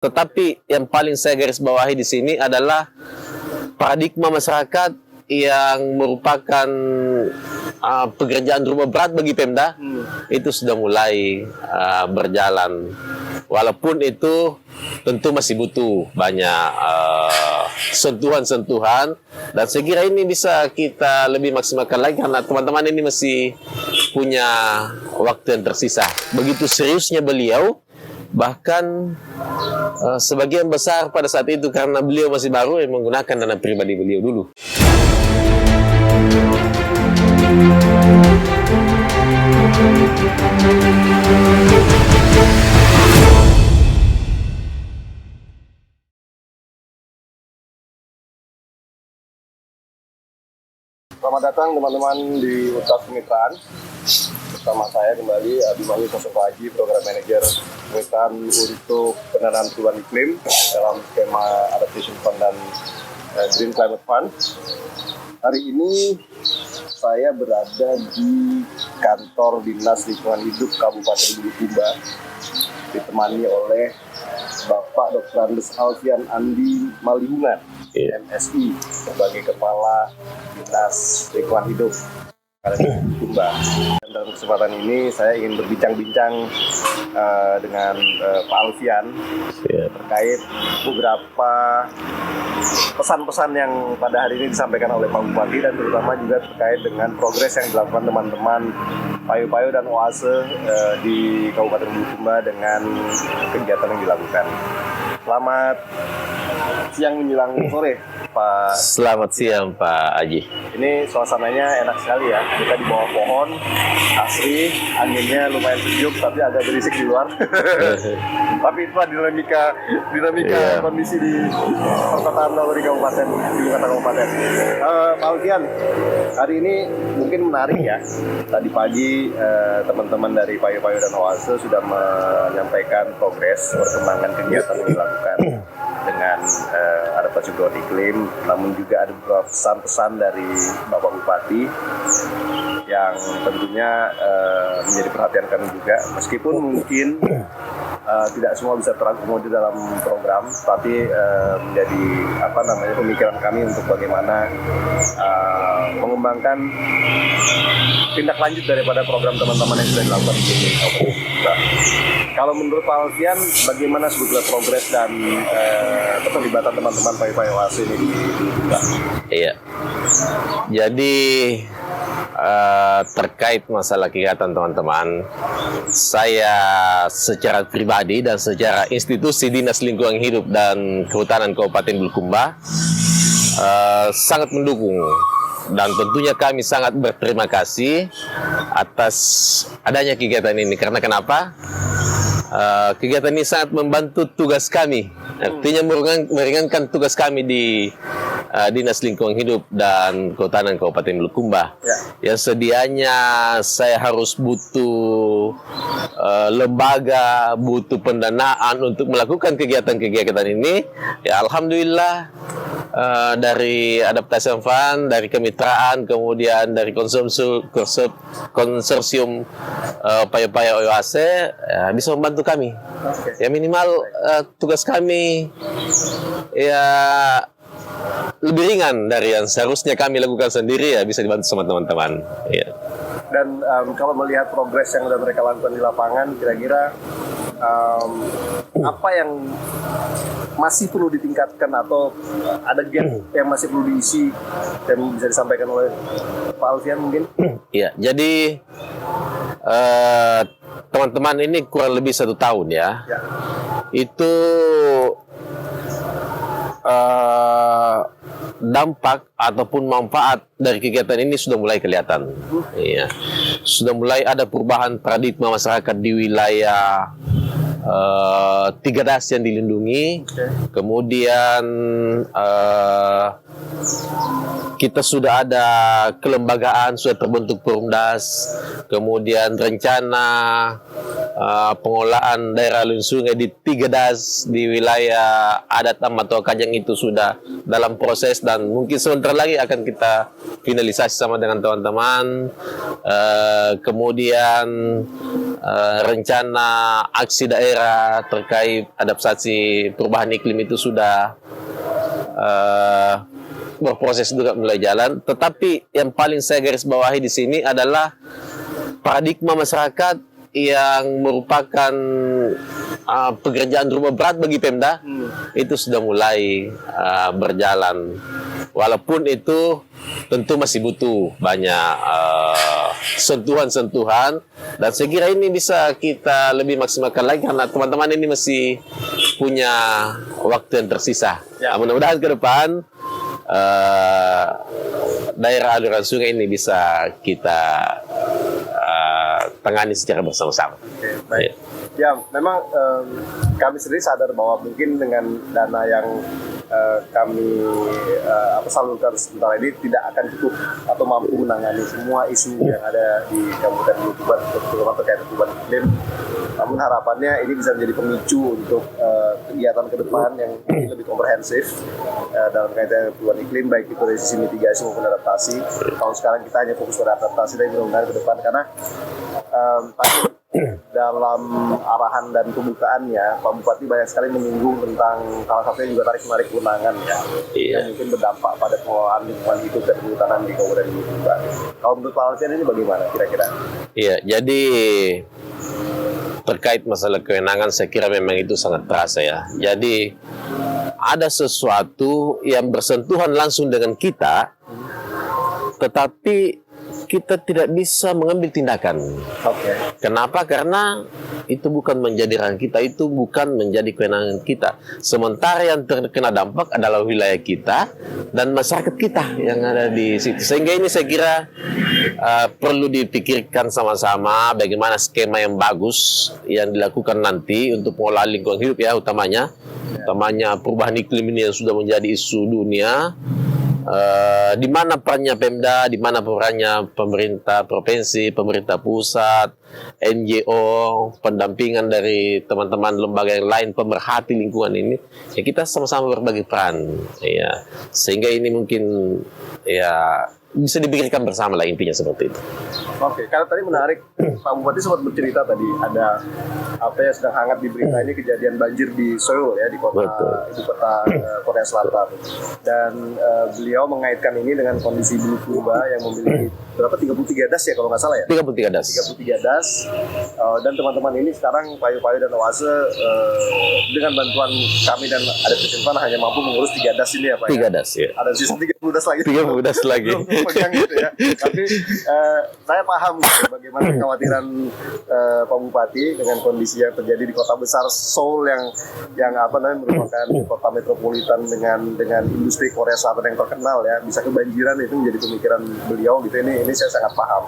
tetapi yang paling saya garis bawahi di sini adalah paradigma masyarakat yang merupakan pekerjaan rumah berat bagi Pemda itu sudah mulai berjalan. Walaupun itu tentu masih butuh banyak sentuhan-sentuhan, dan saya kira ini bisa kita lebih maksimalkan lagi karena teman-teman ini masih punya waktu yang tersisa. Begitu seriusnya beliau, bahkan sebagian besar pada saat itu karena beliau masih baru yang menggunakan dana pribadi beliau dulu. Selamat datang teman-teman di Utas Kemitraan. Bersama saya kembali Abimanyu Sosok Haji, Program Manager Kemitraan untuk pendanaan perubahan iklim dalam skema Adaptation Fund dan Green Climate Fund. Hari ini saya berada di kantor Dinas Lingkungan Hidup Kabupaten Bulukumba, ditemani oleh Bapak Dr. Andes Alfian Andi Malihungan, MSI, sebagai Kepala Dinas Lingkungan Hidup Kabupaten Bulukumba. Dan dalam kesempatan ini saya ingin berbincang-bincang dengan Pak Alfian terkait beberapa pesan-pesan yang pada hari ini disampaikan oleh Pak Bupati, dan terutama juga terkait dengan progres yang dilakukan teman-teman Payo-Payo dan Oase di Kabupaten Bulukumba dengan kegiatan yang dilakukan. Selamat siang menjelang sore, Pak. Selamat siang, Pak Haji. Ini suasananya enak sekali ya. Kita di bawah pohon, asri, anginnya lumayan sejuk, tapi agak berisik di luar. Tapi itulah dinamika kondisi di perkotaan Naluri Kabupaten, di ibu kota kabupaten. Pak Alfian, hari ini mungkin menarik ya. Tadi pagi teman-teman dari Payo-Payo dan Oase sudah menyampaikan progres perkembangan kegiatan yang dilakukan dengan adaptasi perubahan iklim, namun juga ada beberapa pesan-pesan dari Bapak Bupati yang tentunya menjadi perhatian kami juga, meskipun mungkin tidak semua bisa terakomodir dalam program, tapi menjadi pemikiran kami untuk bagaimana mengembangkan tindak lanjut daripada program teman-teman yang sudah dilakukan di Kabupaten. Kalau menurut Pak Alfian, bagaimana sebetulnya progres dan keterlibatan teman-teman Payo-Payo Oase ini di Bulukumba? Iya. Jadi terkait masalah kegiatan teman-teman, saya secara pribadi dan secara institusi Dinas Lingkungan Hidup dan Kehutanan Kabupaten Bulukumba sangat mendukung, dan tentunya kami sangat berterima kasih atas adanya kegiatan ini. Karena kenapa? Kegiatan ini sangat membantu tugas kami, artinya meringankan tugas kami di Dinas Lingkungan Hidup dan Kehutanan Kabupaten Bulukumba. Yang sedianya saya harus butuh lembaga, butuh pendanaan untuk melakukan kegiatan-kegiatan ini. Ya, alhamdulillah, dari Adaptation Fund, dari kemitraan, kemudian dari konsorsium Payo-Payo Oase bisa membantu kami. Ya, minimal tugas kami ya lebih ringan dari yang seharusnya kami lakukan sendiri, ya bisa dibantu sama teman-teman. Ya. Dan kalau melihat progres yang sudah mereka lakukan di lapangan, kira-kira apa yang masih perlu ditingkatkan atau ada gap yang masih perlu diisi dan bisa disampaikan oleh Pak Alfian mungkin? Ya, jadi teman-teman ini kurang lebih 1 tahun ya. Itu dampak ataupun manfaat dari kegiatan ini sudah mulai kelihatan. Iya. Sudah mulai ada perubahan paradigma masyarakat di wilayah 3 das yang dilindungi. Kemudian kita sudah ada kelembagaan, sudah terbentuk Perumdas, kemudian rencana pengolahan daerah alun sungai di 3 das di wilayah adat Amatoa Kajang itu sudah dalam proses, dan mungkin sebentar lagi akan kita finalisasi sama dengan teman-teman. Kemudian rencana aksi daerah daerah terkait adaptasi perubahan iklim itu sudah berproses juga mulai jalan. Tetapi yang paling saya garis bawahi di sini adalah paradigma masyarakat yang merupakan pekerjaan rumah berat bagi Pemda itu sudah mulai berjalan. Walaupun itu tentu masih butuh banyak sentuhan-sentuhan, dan saya kira ini bisa kita lebih maksimalkan lagi karena teman-teman ini masih punya waktu yang tersisa. Ya. Mudah-mudahan ke depan daerah aliran sungai ini bisa kita tangani secara bersama-sama. Oke, baik. Ya, memang kami sendiri sadar bahwa mungkin dengan dana yang kami salurkan sebentar ini tidak akan cukup atau mampu menangani semua isu yang ada di Kabupaten Bulukumba, terutama terkait perubahan iklim. Namun harapannya ini bisa menjadi pemicu untuk kegiatan ke depan yang lebih komprehensif dalam kaitan perubahan iklim, baik itu dari sisi mitigasi maupun adaptasi. Kalau sekarang kita hanya fokus pada adaptasi, tapi mudah-mudahan ke depan karena dalam arahan dan pembukaannya Pak Bupati banyak sekali menyinggung tentang salah satunya juga tarik-menarik kewenangan ya, yang mungkin berdampak pada pengelolaan lingkungan hidup dan kehutanan di Kabupaten Bulukumba. Kalau menurut Pak Alfian ini bagaimana kira-kira? Iya, jadi terkait masalah kewenangan saya kira memang itu sangat terasa ya. Jadi ada sesuatu yang bersentuhan langsung dengan kita, tetapi kita tidak bisa mengambil tindakan. Oke. Kenapa? Karena itu bukan menjadi ranah kita, itu bukan menjadi kewenangan kita. Sementara yang terkena dampak adalah wilayah kita dan masyarakat kita yang ada di situ. Sehingga ini saya kira perlu dipikirkan sama-sama bagaimana skema yang bagus yang dilakukan nanti untuk pengelolaan lingkungan hidup ya, utamanya perubahan iklim ini yang sudah menjadi isu dunia. Di mana perannya Pemda, di mana perannya pemerintah provinsi, pemerintah pusat, NGO, pendampingan dari teman-teman lembaga yang lain pemerhati lingkungan ini, ya kita sama-sama berbagi peran, ya sehingga ini mungkin ya bisa dipikirkan bersama lah, intinya seperti itu. Oke, karena tadi menarik Pak Bupati sempat bercerita tadi ada apa yang sedang hangat di berita ini, kejadian banjir di Seoul ya, di kota ibu kota Korea Selatan, dan beliau mengaitkan ini dengan kondisi Bulukumba yang memiliki berapa 33 das ya kalau nggak salah ya, 33 das. 33 das, dan teman-teman ini sekarang Payu-Payu dan Oase dengan bantuan kami dan ada Kesimpan hanya mampu mengurus 3 das ini ya Pak. 3 das ya. Ada sisa 30 das lagi. 30 das lagi. Pegang gitu ya. Tapi saya paham gitu, bagaimana kekhawatiran Pak Bupati dengan kondisi yang terjadi di kota besar Seoul yang apa namanya merupakan kota metropolitan dengan industri Korea Selatan yang terkenal ya, bisa kebanjiran, itu menjadi pemikiran beliau gitu. Ini saya sangat paham.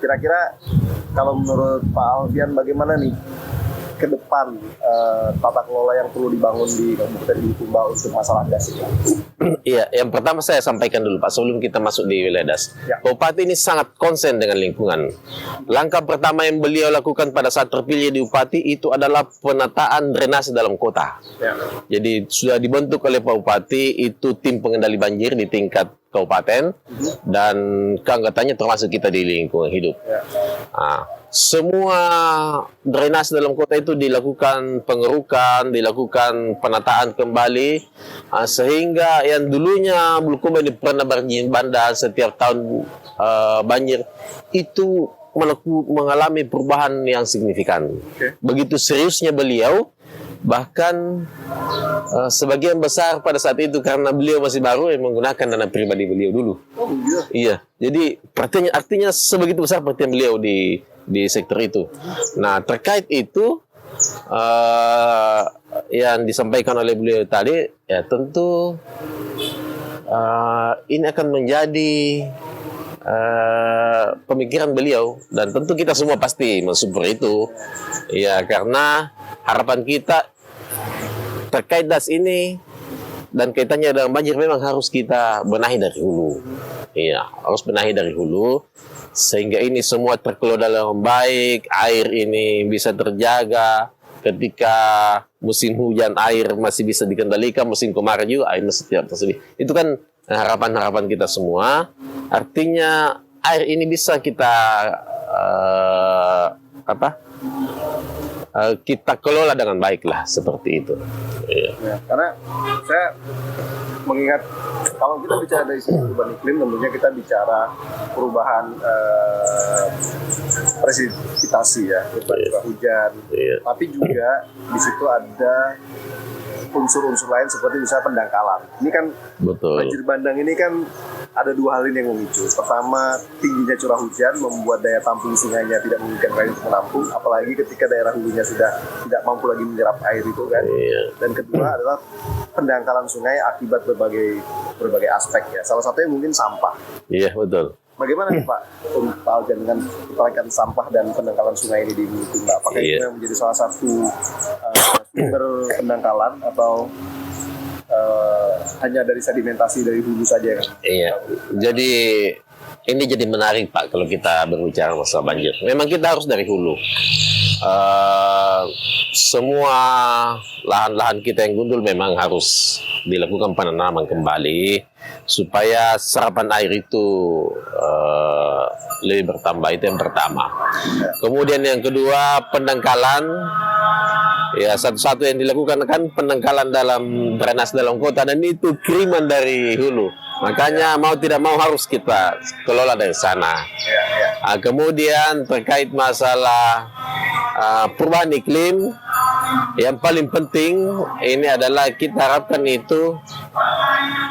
Kira-kira kalau menurut Pak Alfian bagaimana nih ke depan tata kelola yang perlu dibangun di Kabupaten Bulukumba untuk masalah das ini? Iya, yang pertama saya sampaikan dulu Pak, sebelum kita masuk di wilayah das. Ya. Bupati ini sangat konsen dengan lingkungan. Langkah pertama yang beliau lakukan pada saat terpilih di Bupati itu adalah penataan drainase dalam kota. Ya. Jadi sudah dibentuk oleh Pak Bupati itu tim pengendali banjir di tingkat kabupaten dan keanggotaannya termasuk kita di lingkungan hidup. Ya. Semua drainase dalam kota itu dilakukan pengerukan, dilakukan penataan kembali, sehingga yang dulunya Bulukumba ini pernah banjir bandang setiap tahun banjir itu mengalami perubahan yang signifikan. Okay. Begitu seriusnya beliau, bahkan sebagian besar pada saat itu karena beliau masih baru yang menggunakan dana pribadi beliau dulu. Oh iya. Iya, jadi artinya sebegitu besar perhatian beliau di sektor itu. Nah, terkait itu yang disampaikan oleh beliau tadi, ya tentu ini akan menjadi pemikiran beliau dan tentu kita semua pasti mensupport itu. Ya, karena harapan kita terkait das ini dan kaitannya dengan banjir memang harus kita benahi dari hulu. Iya, harus benahi dari hulu sehingga ini semua terkelola dengan baik, air ini bisa terjaga. Ketika musim hujan air masih bisa dikendalikan, musim kemarau juga air masih tidak tersedia. Itu kan harapan-harapan kita semua. Artinya air ini bisa kita kita kelola dengan baik lah seperti itu. Iya. Ya, karena saya mengingat kalau kita bicara dari sisi perubahan iklim, tentunya kita bicara perubahan presipitasi ya, curah hujan. Iya. Tapi juga di situ ada unsur-unsur lain seperti misalnya pendangkalan. Ini kan Betul. banjir bandang ini kan ada dua hal ini yang memicu. Pertama, tingginya curah hujan membuat daya tampung sungainya tidak memungkinkan lagi untuk menampung, apalagi ketika daerah hulunya sudah tidak mampu lagi menyerap air itu kan. Iya. Dan kedua adalah pendangkalan sungai akibat berbagai aspek ya. Salah satunya mungkin sampah. Iya, betul. Bagaimana nih Pak Pak Aljan dengan kepanikan sampah dan pendangkalan sungai ini di Bulukumba? Apakah itu Iya. yang menjadi salah satu sumber pendangkalan atau hanya dari sedimentasi dari hulu saja kan? Iya. Jadi ini jadi menarik Pak kalau kita berbicara masalah banjir. Memang kita harus dari hulu. Semua lahan-lahan kita yang gundul memang harus dilakukan penanaman kembali supaya serapan air itu lebih bertambah. Itu yang pertama. Kemudian yang kedua, pendangkalan. Ya, satu-satu yang dilakukan kan pendangkalan dalam drainase dalam kota, dan itu kiriman dari hulu. Makanya mau tidak mau harus kita kelola dari sana. Kemudian terkait masalah perubahan iklim, yang paling penting ini adalah kita harapkan itu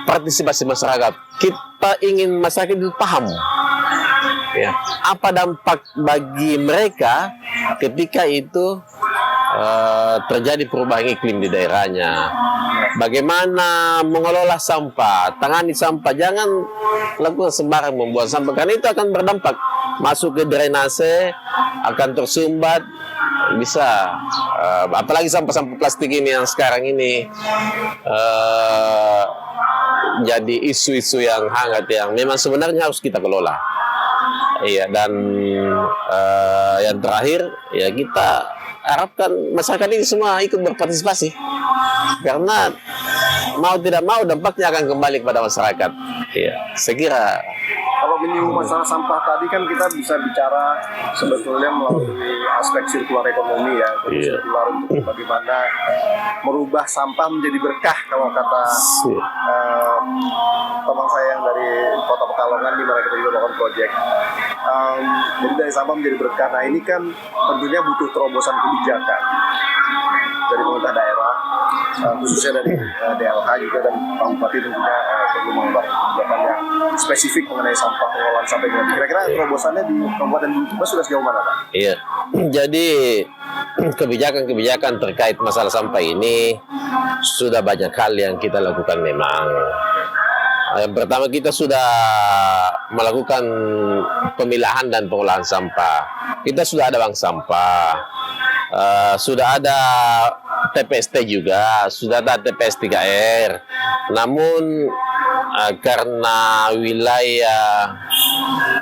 partisipasi masyarakat. Kita ingin masyarakat itu paham ya, apa dampak bagi mereka ketika itu terjadi perubahan iklim di daerahnya. Bagaimana mengelola sampah, tangani sampah, jangan lakukan sembarang membuang sampah, karena itu akan berdampak masuk ke drainase, akan tersumbat, bisa apalagi sampah-sampah plastik ini yang sekarang ini jadi isu-isu yang hangat yang memang sebenarnya harus kita kelola. Iya, dan yang terakhir ya kita harapkan masyarakat ini semua ikut berpartisipasi, karena mau tidak mau dampaknya akan kembali kepada masyarakat. Iya, saya kira. Kalau menyinggung masalah sampah tadi kan kita bisa bicara sebetulnya melalui aspek sirkular ekonomi ya, sirkular untuk bagaimana merubah sampah menjadi berkah kalau kata teman saya yang dari Kota Pekalongan di mana kita juga melakukan proyek. Jadi dari sampah menjadi berkah. Nah ini kan tentunya butuh terobosan kebijakan dari pemerintah daerah, khususnya dari DLH juga, dan Pak Bupati tentunya perlu mengeluarkan kebijakan yang spesifik mengenai sampah, pengelolaan sampah ini. Kira-kira terobosannya di Kabupaten Bulukumba sudah sejauh mana Pak? Iya, jadi kebijakan-kebijakan terkait masalah sampah ini sudah banyak hal yang kita lakukan memang. Yang pertama, kita sudah melakukan pemilahan dan pengolahan sampah. Kita sudah ada bank sampah, sudah ada TPST juga, sudah ada TPS 3R. Namun karena wilayah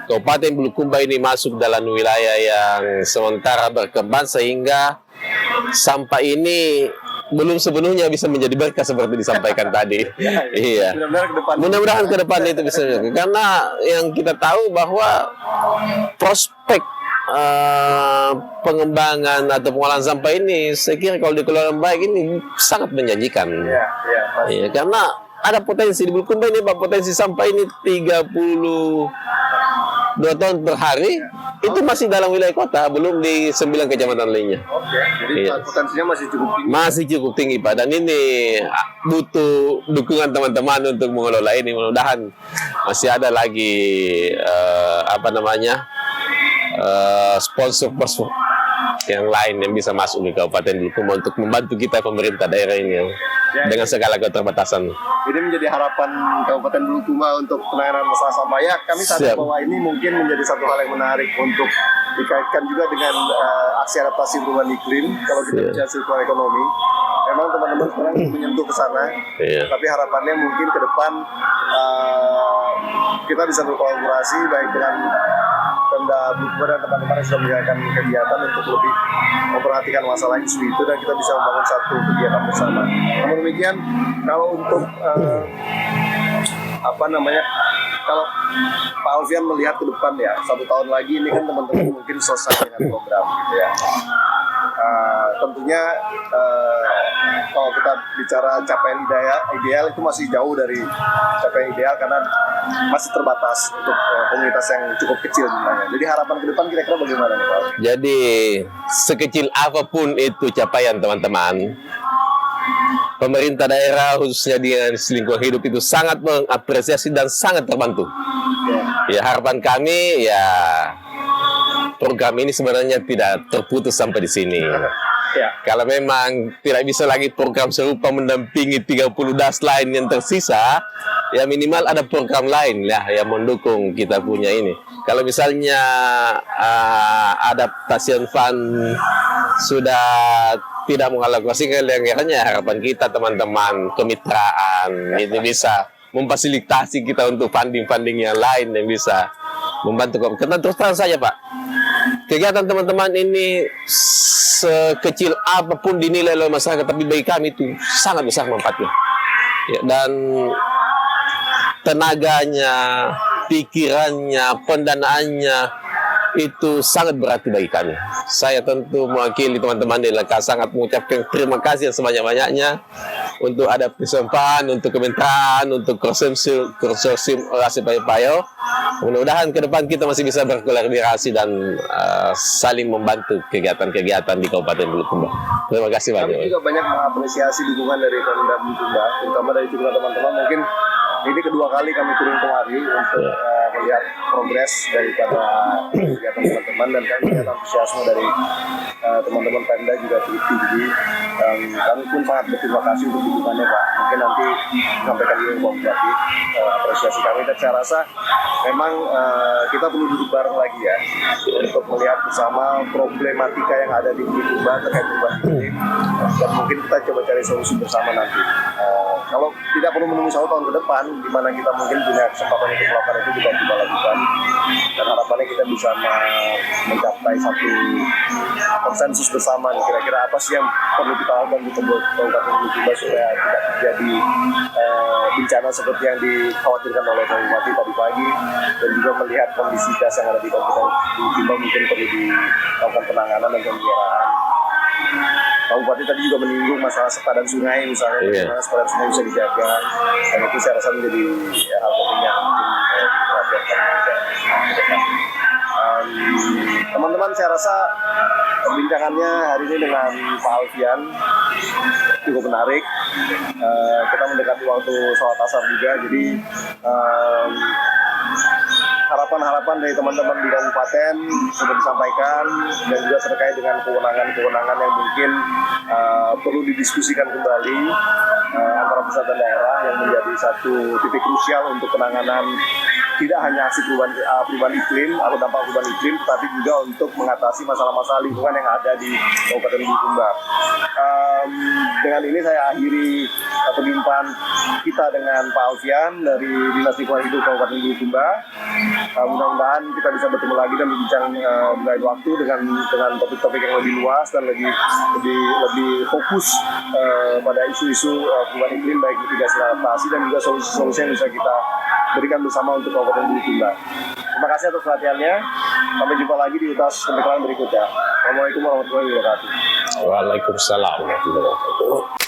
Kabupaten Bulukumba ini masuk dalam wilayah yang sementara berkembang, sehingga sampah ini belum sepenuhnya bisa menjadi berkah seperti disampaikan tadi. Iya. Mudah-mudahan ke depan itu bisa. Karena yang kita tahu bahwa prospek pengembangan atau pengolahan sampah ini, saya kira kalau dikelola baik ini sangat menjanjikan. Iya, karena ada potensi di Bulukumba ini, Pak, potensi sampah ini 32 tahun per hari, itu masih dalam wilayah kota, belum di 9 kecamatan lainnya. Jadi potensinya masih cukup tinggi. Masih cukup tinggi, Pak, dan ini butuh dukungan teman-teman untuk mengelola ini. Mudah-mudahan masih ada lagi sponsor yang lain yang bisa masuk di Kabupaten Bulukumba untuk membantu kita pemerintah daerah ini dengan segala keterbatasan. Ini menjadi harapan Kabupaten Bulukumba untuk penanganan masalah sampah. Ya, kami sadar bahwa ini mungkin menjadi satu hal yang menarik untuk dikaitkan juga dengan aksi adaptasi perubahan iklim. Kalau kita bicara sirkular ekonomi, memang teman-teman sekarang menyentuh ke sana. Tapi harapannya mungkin ke depan kita bisa berkolaborasi baik dengan Pemda Bulukumba dan teman-teman yang sudah menjalankan kegiatan untuk lebih memperhatikan masalah isu itu, dan kita bisa membangun satu kegiatan bersama. Namun demikian, kalau untuk kalau Pak Alfian melihat ke depan ya, 1 tahun lagi ini kan teman-teman mungkin selesai dengan program gitu ya. Tentunya kalau kita bicara capaian ideal itu masih jauh dari capaian ideal karena masih terbatas untuk komunitas yang cukup kecil jumlahnya. Jadi harapan ke depan kira-kira bagaimana nih Pak? Jadi sekecil apapun itu capaian teman-teman, pemerintah daerah khususnya dengan lingkungan hidup itu sangat mengapresiasi dan sangat terbantu. Ya harapan kami ya program ini sebenarnya tidak terputus sampai di sini. Ya. Kalau memang tidak bisa lagi program serupa mendampingi 30 das lain yang tersisa, ya minimal ada program lain ya yang mendukung kita punya ini. Kalau misalnya adaptation fund sudah tidak mengalokasikan anggarannya, harapan kita teman-teman kemitraan ini bisa memfasilitasi kita untuk funding-funding yang lain yang bisa membantu. Karena terus terang saja Pak, kegiatan teman-teman ini sekecil apapun dinilai oleh masyarakat, tapi bagi kami itu sangat besar manfaatnya. Ya, dan tenaganya, pikirannya, pendanaannya itu sangat berarti bagi kami. Saya tentu mewakili teman-teman di LK sangat mengucapkan terima kasih yang sebanyak-banyaknya untuk ada kesempatan, untuk kemitraan, untuk konsorsium orasi payo-payo. Mudah-mudahan ke depan kita masih bisa berkolaborasi dan saling membantu kegiatan-kegiatan di Kabupaten Bulukumba. Terima kasih banyak. Kami juga banyak mengapresiasi dukungan dari Pemda Bulukumba, terutama dari teman-teman. Mungkin ini kedua kali kami turun kemari untuk melihat progres daripada kegiatan teman-teman, dan kami melihat antusiasme dari teman-teman Pemda juga cukup tinggi. Kami pun sangat berterima kasih untuk dukungannya Pak. Mungkin nanti sampaikan juga ke Pak Bupati apresiasi kami, dan saya rasa memang kita perlu duduk bareng lagi ya untuk melihat bersama problematika yang ada di Bulukumba terkait perubahan iklim, dan mungkin kita coba cari solusi bersama nanti. Kalau tidak perlu menunggu 1 tahun ke depan, di mana kita mungkin punya kesempatan untuk melakukan itu, juga kita lakukan, dan harapannya kita bisa mencapai satu konsensus bersama nih, kira-kira apa sih yang perlu kita lakukan untuk Kabupaten Bulukumba supaya tidak terjadi bencana seperti yang dikhawatirkan oleh Pak Bupati tadi pagi, dan juga melihat kondisi gas yang ada di Kabupaten Bulukumba mungkin perlu dilakukan penanganan dan pemeliharaan. Pak Bupati tadi juga menyinggung masalah sepadan sungai misalnya, bagaimana sepadan sungai bisa dijaga, dan itu saya rasa menjadi hal penting yang mungkin diperhatikan juga. Teman-teman, saya rasa perbincangannya hari ini dengan Pak Alfian cukup menarik. Kita mendekati waktu sholat asar juga, jadi harapan-harapan dari teman-teman di kabupaten sudah disampaikan, dan juga terkait dengan kewenangan-kewenangan yang mungkin perlu didiskusikan kembali antara pusat dan daerah, yang menjadi satu titik krusial untuk penanganan tidak hanya aksi perubahan iklim atau dampak perubahan iklim, tetapi juga untuk mengatasi masalah-masalah lingkungan yang ada di Kabupaten Bulukumba. Dengan ini saya akhiri perjumpaan kita dengan Pak Alfian dari Dinas Lingkungan Hidup Kabupaten Bulukumba. Mudah-mudahan kita bisa bertemu lagi dan berbincang di lain waktu dengan topik-topik yang lebih luas dan lebih fokus pada isu-isu perubahan iklim, baik mitigasi adaptasi dan juga solusi-solusi yang bisa kita berikan bersama untuk Kabupaten Bulukumba. Terima kasih atas perhatiannya. Sampai jumpa lagi di UTAS Kemitraan berikutnya. Assalamualaikum warahmatullahi wabarakatuh. Waalaikumsalam warahmatullahi wabarakatuh.